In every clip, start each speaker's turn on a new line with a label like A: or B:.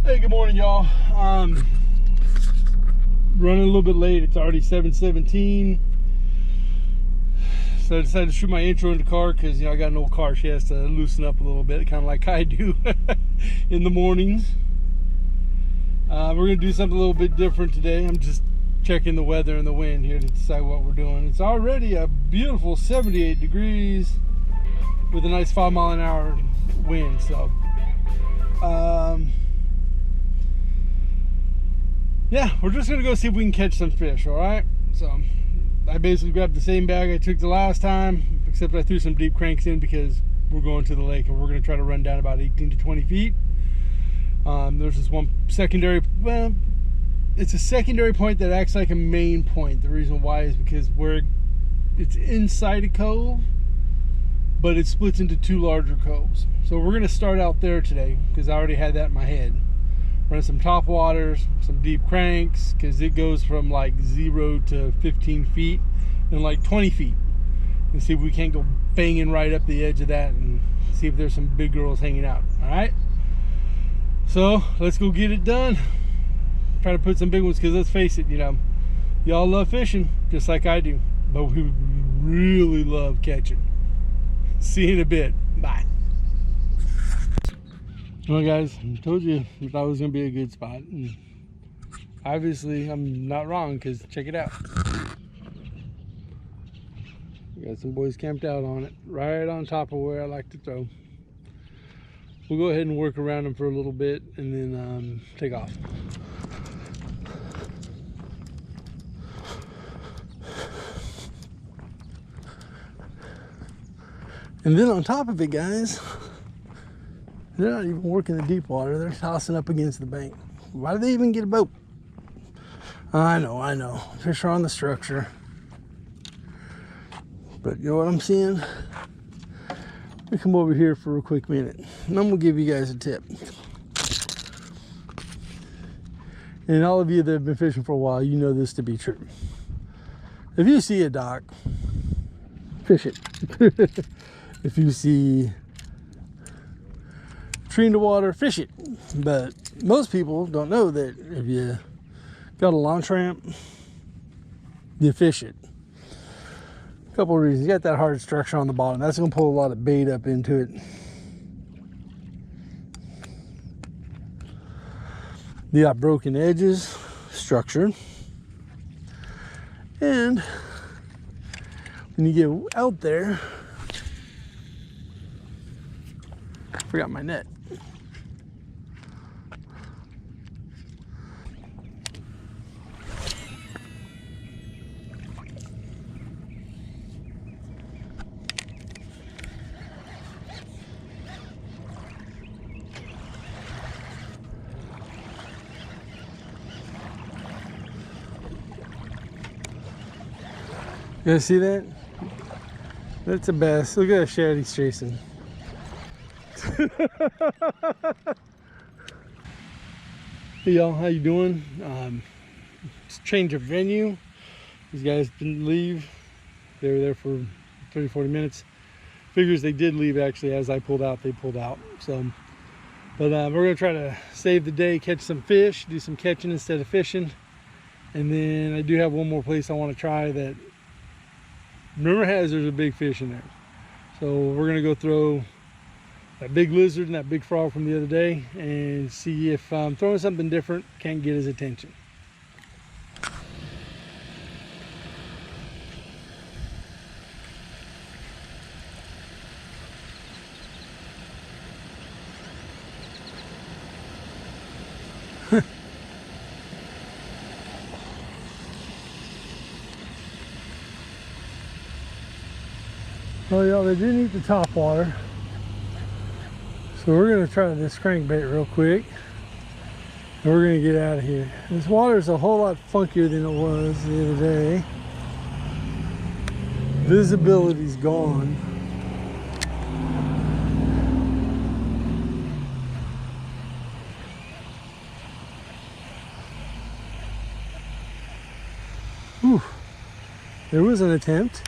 A: Hey, good morning, y'all. Running a little bit late. It's already 7:17. So I decided to shoot my intro in the car because, I got an old car. She has to loosen up a little bit, kind of like I do in the mornings. We're going to do something a little bit different today. I'm just checking the weather and the wind here to decide what we're doing. It's already a beautiful 78 degrees with a nice 5-mile-an-hour wind. So, yeah, we're just gonna go see if we can catch some fish. All right. So I basically grabbed the same bag I took the last time, except I threw some deep cranks in because we're going to the lake and we're gonna try to run down about 18 to 20 feet. There's this one secondary, well, it's a secondary point that acts like a main point. The reason why is because it's inside a cove, but it splits into two larger coves. So we're gonna start out there today because I already had that in my head. Run some top waters, some deep cranks, because it goes from like 0 to 15 feet in like 20 feet. And see if we can't go banging right up the edge of that and see if there's some big girls hanging out. All right. So let's go get it done. Try to put some big ones, because let's face it, y'all love fishing just like I do, but we really love catching. See you in a bit. Bye. Well, guys, I told you I thought it was going to be a good spot. And obviously, I'm not wrong, because check it out. We got some boys camped out on it, right on top of where I like to throw. We'll go ahead and work around them for a little bit and then take off. And then on top of it, guys, they're not even working the deep water. They're tossing up against the bank. Why do they even get a boat? I know. Fish are on the structure. But you know what I'm seeing? We come over here for a quick minute, and I'm gonna give you guys a tip. And all of you that have been fishing for a while, you know this to be true. If you see a dock, fish it. If you see tree in the water, fish it. But most people don't know that if you got a launch ramp, you fish it. A couple of reasons. You got that hard structure on the bottom. That's going to pull a lot of bait up into it. You got broken edges, structure. And when you get out there, I forgot my net. You guys see that? That's a bass. Look at that shad he's chasing. Hey y'all, how you doing? It's change of venue. These guys didn't leave. They were there for 30-40 minutes. Figures they did leave actually. As I pulled out, they pulled out. So, but we're gonna try to save the day, catch some fish, do some catching instead of fishing. And then I do have one more place I want to try that rumor has there's a big fish in there. So we're gonna go throw that big lizard and that big frog from the other day and see if throwing something different can't get his attention. Well, y'all, they didn't eat the top water. So we're gonna try this crankbait real quick. And we're gonna get out of here. This water is a whole lot funkier than it was the other day. Visibility's gone. Whew. There was an attempt.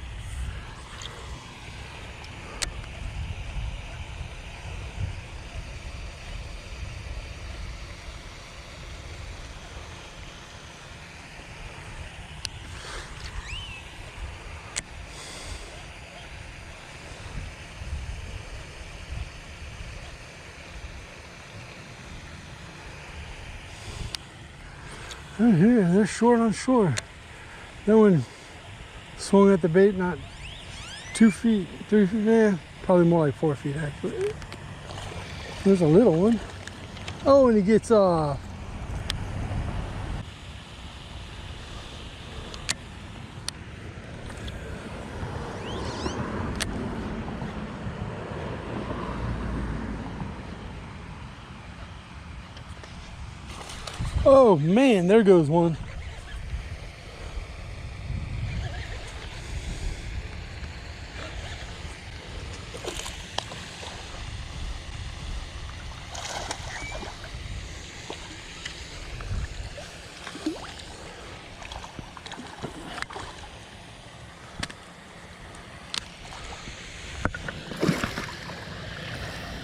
A: Right here, they're short on shore. That one swung at the bait not 2 feet, 3 feet, yeah, probably more like 4 feet actually. There's a little one. Oh, and he gets off. Oh man, there goes one.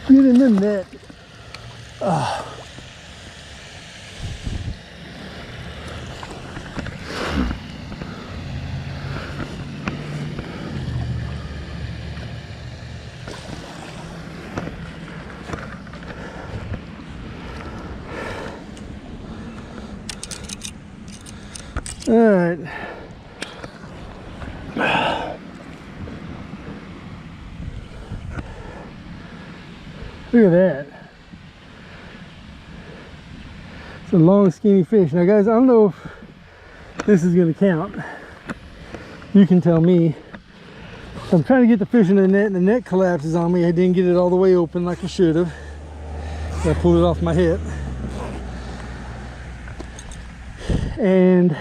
A: Get in the net. All right. Look at that. It's a long, skinny fish. Now, guys, I don't know if this is going to count. You can tell me. I'm trying to get the fish in the net, and the net collapses on me. I didn't get it all the way open like I should have. I pulled it off my hip. And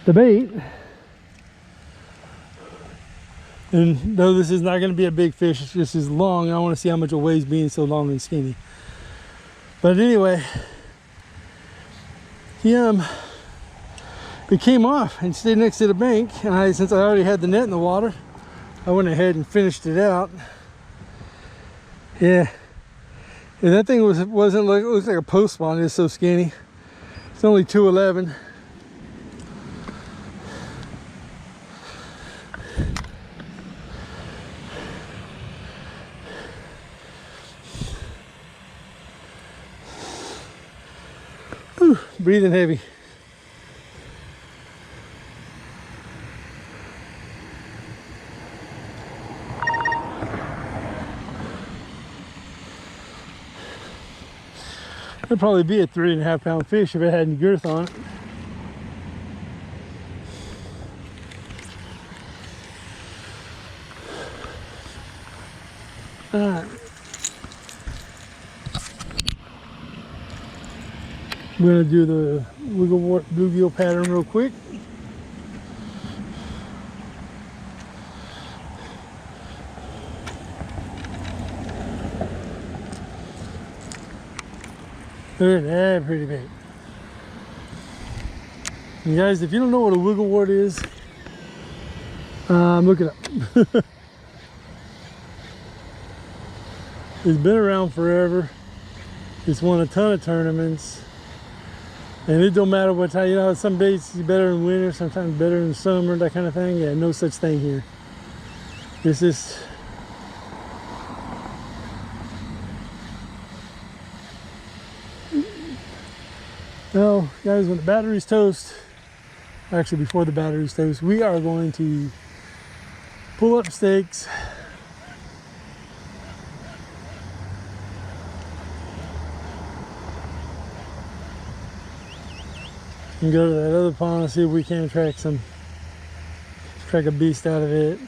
A: the bait, and though this is not going to be a big fish, it's just as long. I want to see how much it weighs being so long and skinny. But anyway, it came off and stayed next to the bank, and since I already had the net in the water, I went ahead and finished it out. Yeah, and that thing wasn't like, it looks like a post spawn. It's so skinny. It's only 211. Whew, breathing heavy. It'd probably be a 3.5 pound fish if it had any girth on it. All right. I'm gonna do the wiggle wart bluegill pattern real quick. Look at that pretty bait. And guys, if you don't know what a wiggle wart is, look it up. It's been around forever. It's won a ton of tournaments. And it don't matter what time, you know, some baits is better in winter, sometimes better in summer, that kind of thing. Yeah, no such thing here. This is now, guys, when the battery's toast, actually before the battery's toast, we are going to pull up stakes, and go to that other pond and see if we can track a beast out of it.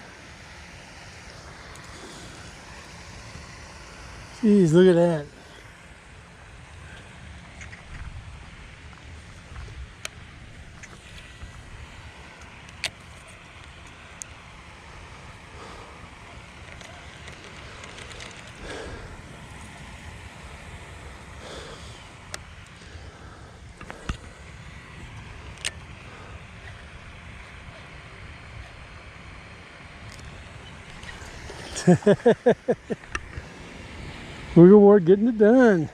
A: Jeez, look at that. Wiggle wart getting it done.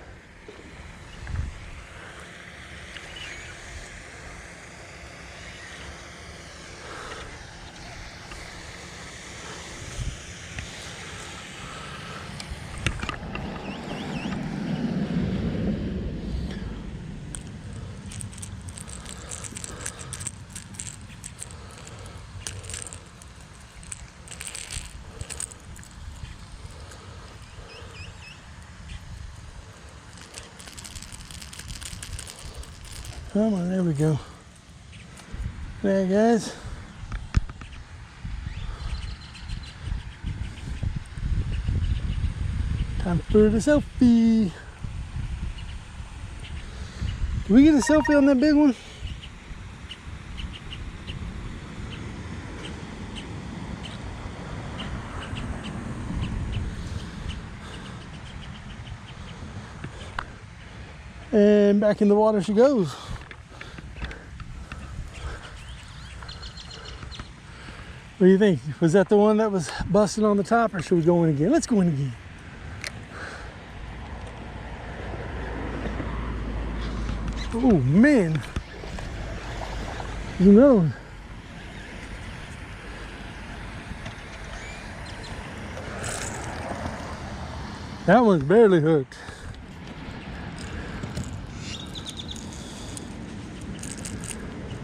A: Come on, there we go. There, guys. Time for the selfie. Did we get a selfie on that big one? And back in the water she goes. What do you think? Was that the one that was busting on the top, or should we go in again? Let's go in again. Oh man, there's another one. That one's barely hooked.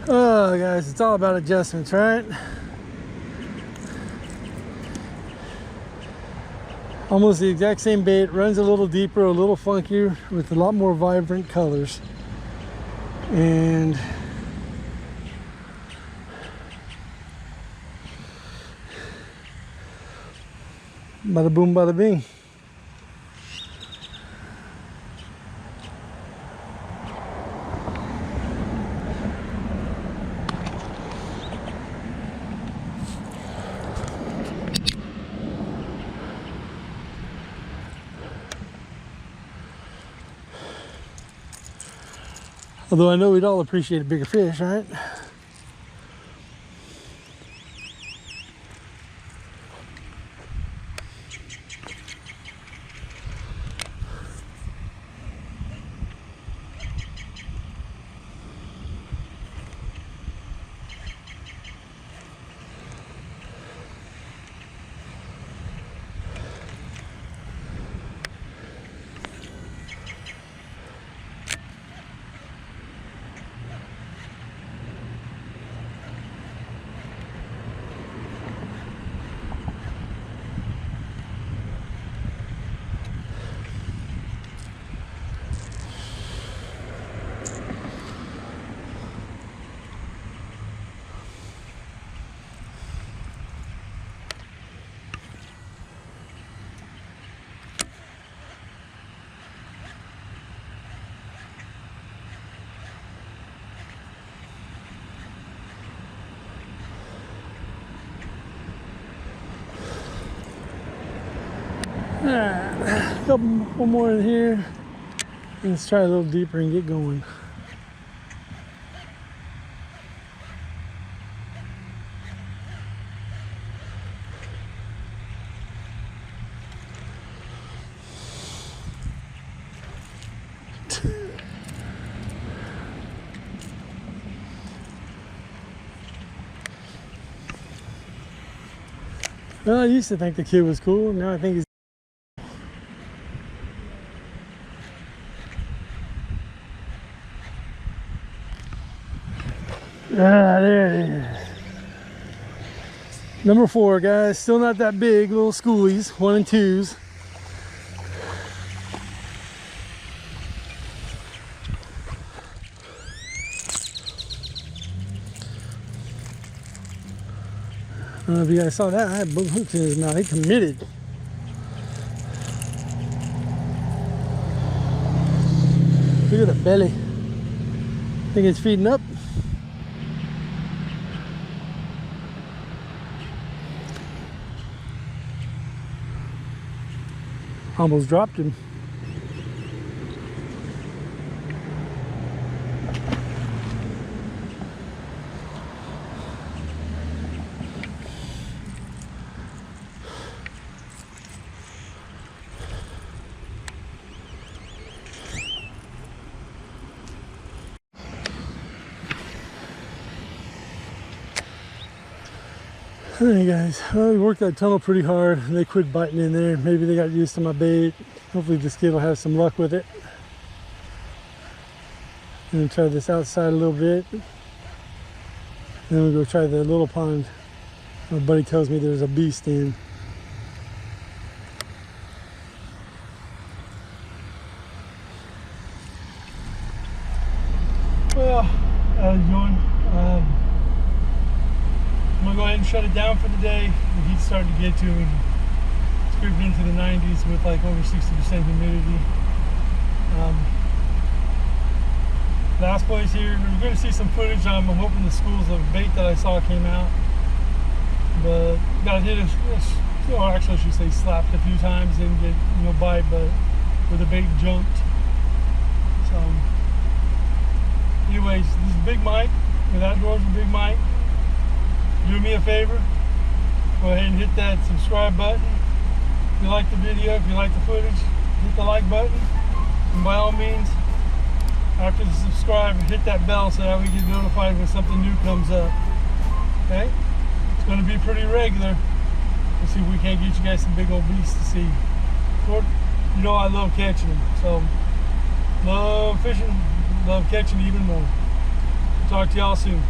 A: Oh guys, it's all about adjustments, right? Almost the exact same bait, runs a little deeper, a little funkier, with a lot more vibrant colors. And bada boom, bada bing. Although I know we'd all appreciate a bigger fish, right? Alright, one more in here. Let's try a little deeper and get going. Well, I used to think the kid was cool. Now I think he's... Ah, there it is. Number 4, guys. Still not that big. Little schoolies, 1 and 2s. I don't know if you guys saw that. I had both hooks in his mouth. He committed. Look at the belly. Think it's feeding up. Almost dropped him. Alright guys, well, we worked that tunnel pretty hard. They quit biting in there. Maybe they got used to my bait. Hopefully this kid will have some luck with it. I'm gonna try this outside a little bit. Then we'll go try the little pond. My buddy tells me there's a beast in. Well, guys doing? I'm gonna go ahead and shut it down for the day. The heat's starting to get to me. It's creeping into the 90s with like over 60% humidity. Last place here, we're going to see some footage. I'm hoping the schools of bait that I saw came out, but got hit or actually I should say slapped a few times, didn't get bite, but where the bait jumped. So anyways, this is Big Mike with Outdoors with Big Mike. Do me a favor, go ahead and hit that subscribe button if you like the video, if you like the footage, hit the like button, and by all means, after the subscribe, hit that bell so that we get notified when something new comes up. Okay? It's going to be pretty regular. Let's see if we can't get you guys some big old beasts to see. Lord, you know I love catching them, so love fishing, love catching even more. Talk to y'all soon.